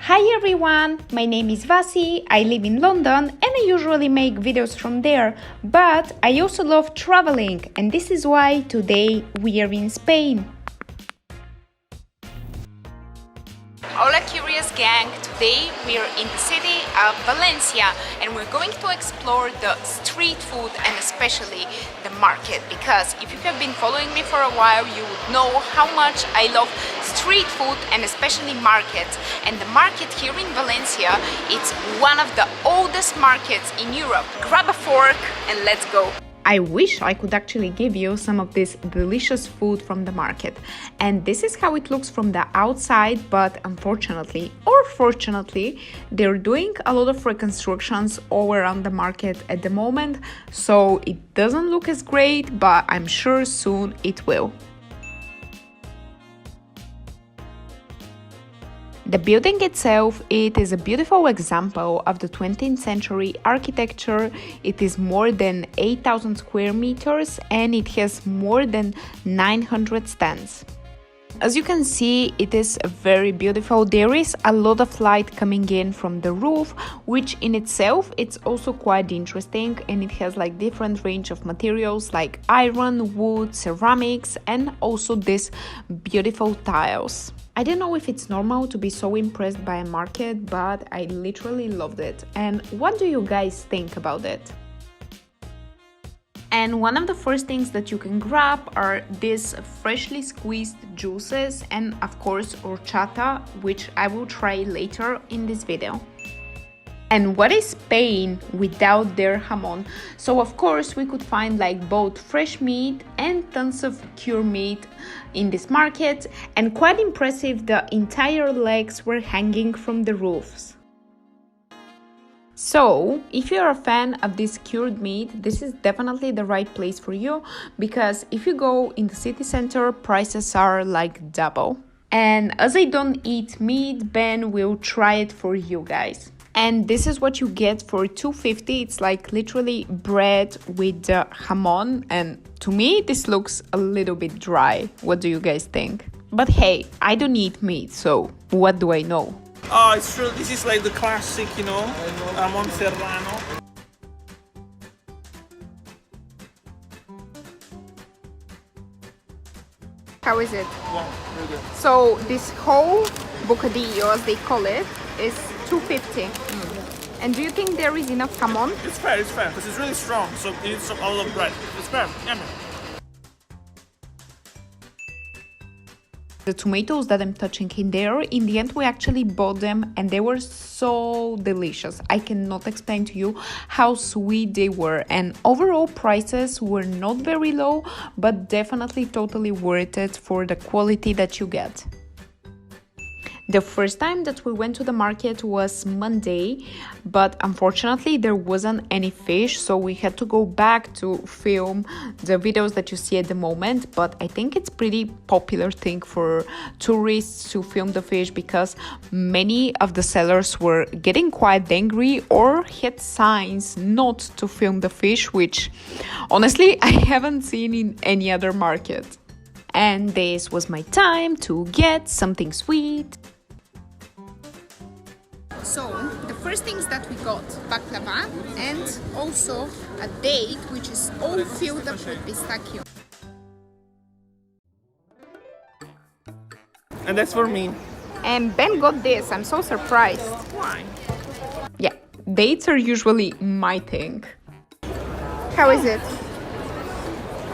Hi everyone, my name is Vasi, I live in London and I usually make videos from there, but I also love traveling and this is why today we are in Spain. Hola curious gang, today we are in the city of Valencia and we're going to explore the street food and especially the market, because if you have been following me for a while you would know how much I love street food and especially markets. And the market here in Valencia, it's one of the oldest markets in Europe. Grab a fork and let's go. I wish I could actually give you some of this delicious food from the market. And this is how it looks from the outside, but unfortunately or fortunately, they're doing a lot of reconstructions all around the market at the moment. So it doesn't look as great, but I'm sure soon it will. The building itself, it is a beautiful example of the 20th century architecture. It is more than 8,000 square meters and it has more than 900 stands. As you can see, it is very beautiful. There is a lot of light coming in from the roof, which in itself it's also quite interesting, and it has like different range of materials like iron, wood, ceramics, and also these beautiful tiles. I don't know if it's normal to be so impressed by a market, but I literally loved it. And what do you guys think about it? And one of the first things that you can grab are these freshly squeezed juices and of course horchata, which I will try later in this video. And what is Spain without their jamon? So of course we could find like both fresh meat and tons of cured meat in this market, and quite impressive, the entire legs were hanging from the roofs. So, if you're a fan of this cured meat, this is definitely the right place for you, because if you go in the city center, prices are like double. And as I don't eat meat, Ben will try it for you guys. And this is what you get for $2.50. It's like literally bread with the jamon, and to me this looks a little bit dry. What do you guys think? But hey, I don't eat meat, so what do I know? Oh, it's true. This is like the classic, you know, jamon serrano. How is it? Wow, really good. So this whole bocadillo, as they call it, is $2.50. And do you think there is enough jamon? It's fair, because it's really strong, so it needs a lot of bread. It's fair, yeah. The tomatoes that I'm touching in there, in the end we actually bought them and they were so delicious. I cannot explain to you how sweet they were, and overall prices were not very low, but definitely totally worth it for the quality that you get. The first time that we went to the market was Monday, but unfortunately there wasn't any fish, so we had to go back to film the videos that you see at the moment. But I think it's pretty popular thing for tourists to film the fish, because many of the sellers were getting quite angry or had signs not to film the fish, which honestly I haven't seen in any other market. And this was my time to get something sweet. So, the first things that we got, baklava and also a date which is all filled up with pistachio. And that's for me. And Ben got this, I'm so surprised. Why? Yeah, dates are usually my thing. How is it?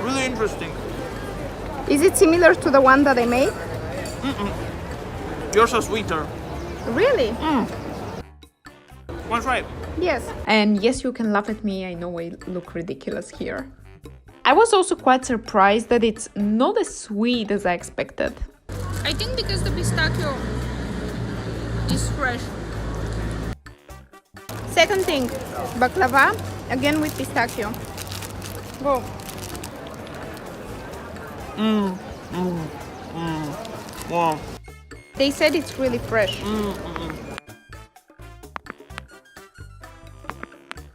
Really interesting. Is it similar to the one that I made? Yours are sweeter. Really? What's right? Yes. And yes, you can laugh at me, I know I look ridiculous here. I was also quite surprised that it's not as sweet as I expected. I think because the pistachio is fresh. Second thing, baklava, again with pistachio. Go. Wow. They said it's really fresh.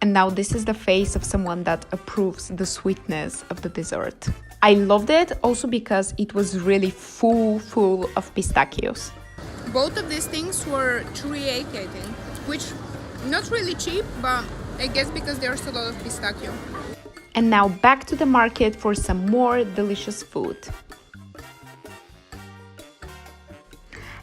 And now this is the face of someone that approves the sweetness of the dessert. I loved it also because it was really full of pistachios. Both of these things were 3.80, I think, which not really cheap, but I guess because there's a lot of pistachio. And now back to the market for some more delicious food.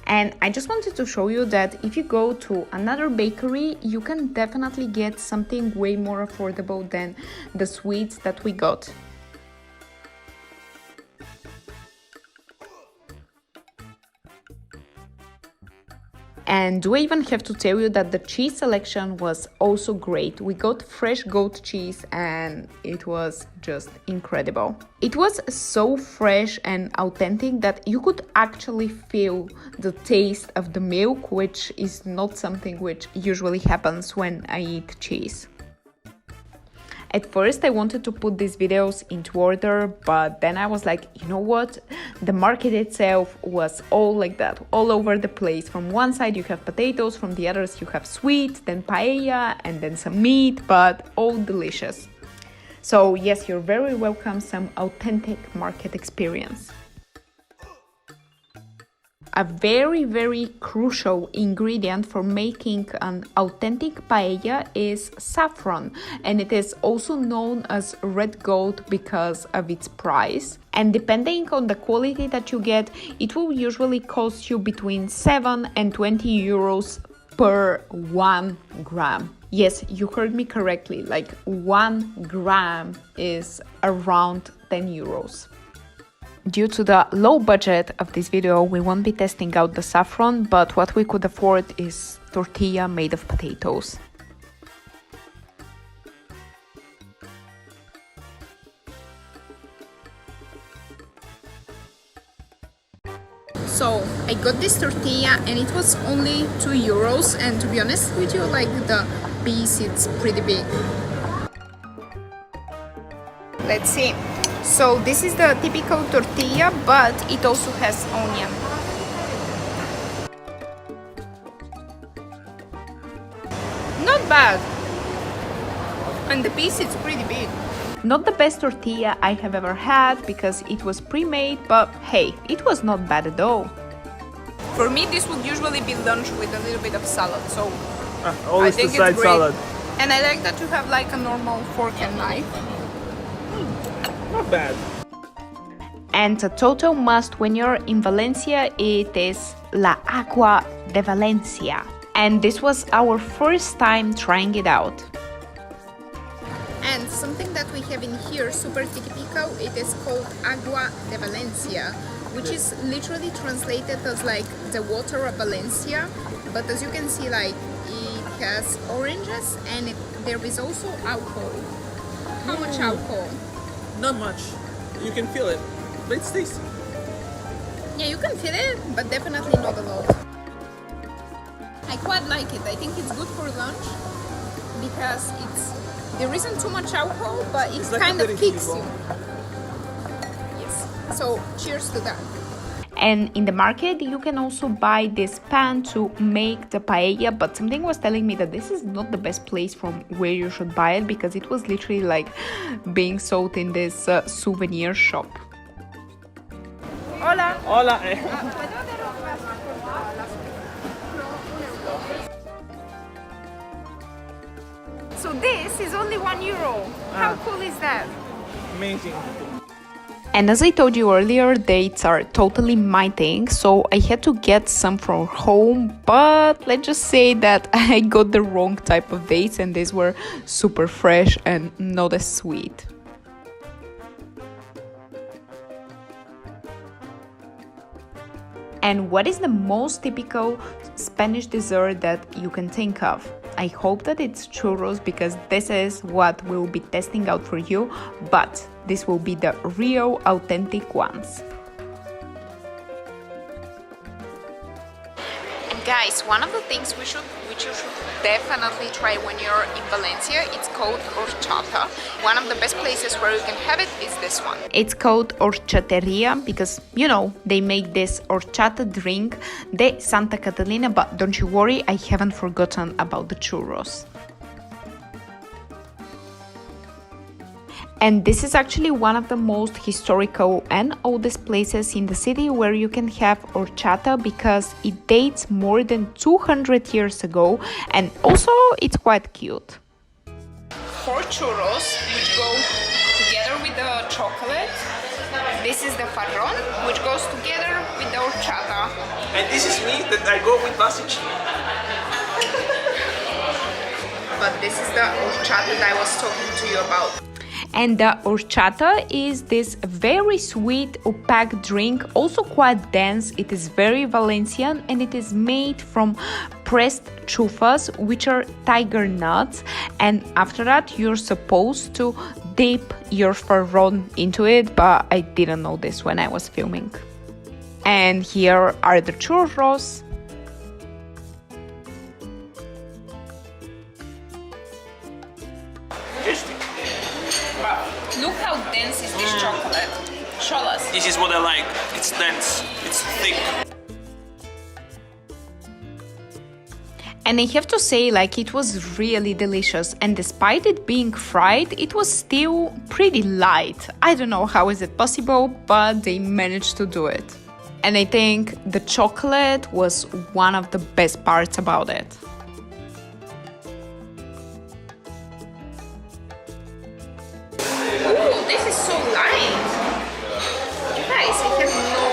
And I just wanted to show you that if you go to another bakery, you can definitely get something way more affordable than the sweets that we got. And do I even have to tell you that the cheese selection was also great. We got fresh goat cheese and it was just incredible. It was so fresh and authentic that you could actually feel the taste of the milk, which is not something which usually happens when I eat cheese. At first I wanted to put these videos into order, but then I was like, you know what? The market itself was all like that, all over the place. From one side you have potatoes, from the others you have sweet, then paella, and then some meat, but all delicious. So yes, you're very welcome, some authentic market experience. A very crucial ingredient for making an authentic paella is saffron, and it is also known as red gold because of its price. And depending on the quality that you get, it will usually cost you between 7 and 20 euros per 1 gram. Yes, you heard me correctly, like 1 gram is around 10 euros. Due to the low budget of this video, we won't be testing out the saffron, but what we could afford is tortilla made of potatoes. So I got this tortilla and it was only 2 euros, and to be honest with you, like the piece, it's pretty big. Let's see. So this is the typical tortilla, but it also has onion. Not bad. And the piece is pretty big. Not the best tortilla I have ever had because it was pre-made, but hey, it was not bad at all. For me, this would usually be lunch with a little bit of salad, so Always the side salad. And I like that you have like a normal fork and knife. Not bad. And a total must when you're in Valencia, it is la agua de Valencia. And this was our first time trying it out. And something that we have in here, super typical, it is called agua de Valencia, which is literally translated as like the water of Valencia. But as you can see, like it has oranges and there is also alcohol. How much alcohol? Not much. You can feel it, but it's tasty. Yeah, you can feel it, but definitely not a lot. I quite like it. I think it's good for lunch because there isn't too much alcohol, but it like kind of aperitivo. kicks you. Yes. So cheers to that. And in the market, you can also buy this pan to make the paella, but something was telling me that this is not the best place from where you should buy it because it was literally like being sold in this souvenir shop. Hola. Hola. So this is only 1 euro. How cool is that? Amazing. And as I told you earlier, dates are totally my thing, so I had to get some from home, but let's just say that I got the wrong type of dates and these were super fresh and not as sweet. And what is the most typical Spanish dessert that you can think of? I hope that it's churros because this is what we'll be testing out for you, but this will be the real authentic ones. Guys, one of the things which you should definitely try when you're in Valencia, it's called horchata. One of the best places where you can have it is this one. It's called horchateria because, you know, they make this horchata drink de Santa Catalina, but don't you worry, I haven't forgotten about the churros. And this is actually one of the most historical and oldest places in the city where you can have horchata because it dates more than 200 years ago, and also it's quite cute. 4 churros, which go together with the chocolate. This is the farron, which goes together with the horchata. And this is me that I go with basicci. But this is the horchata that I was talking to you about. And the horchata is this very sweet, opaque drink, also quite dense. It is very Valencian and it is made from pressed chufas, which are tiger nuts. And after that, you're supposed to dip your farron into it, but I didn't know this when I was filming. And here are the churros. Look how dense is this chocolate. Show us. This is what I like. It's dense, it's thick. And I have to say, like, it was really delicious, and despite it being fried, it was still pretty light. I don't know how is it possible, but they managed to do it. And I think the chocolate was one of the best parts about it. Ooh, this is so light. You guys, I had no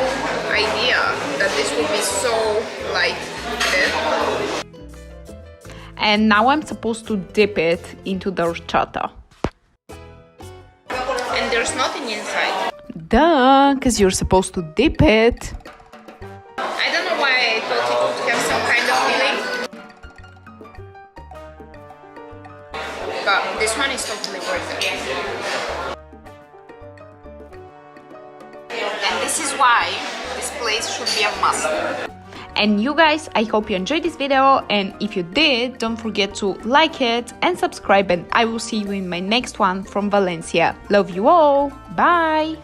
idea that this would be so light. And now I'm supposed to dip it into the horchata. And there's nothing inside. Duh, because you're supposed to dip it. I don't know why I thought it would have some kind of feeling. But this one is totally worth it. And this is why this place should be a must. And you guys, I hope you enjoyed this video, and if you did, don't forget to like it and subscribe, and I will see you in my next one from Valencia. Love you all. Bye.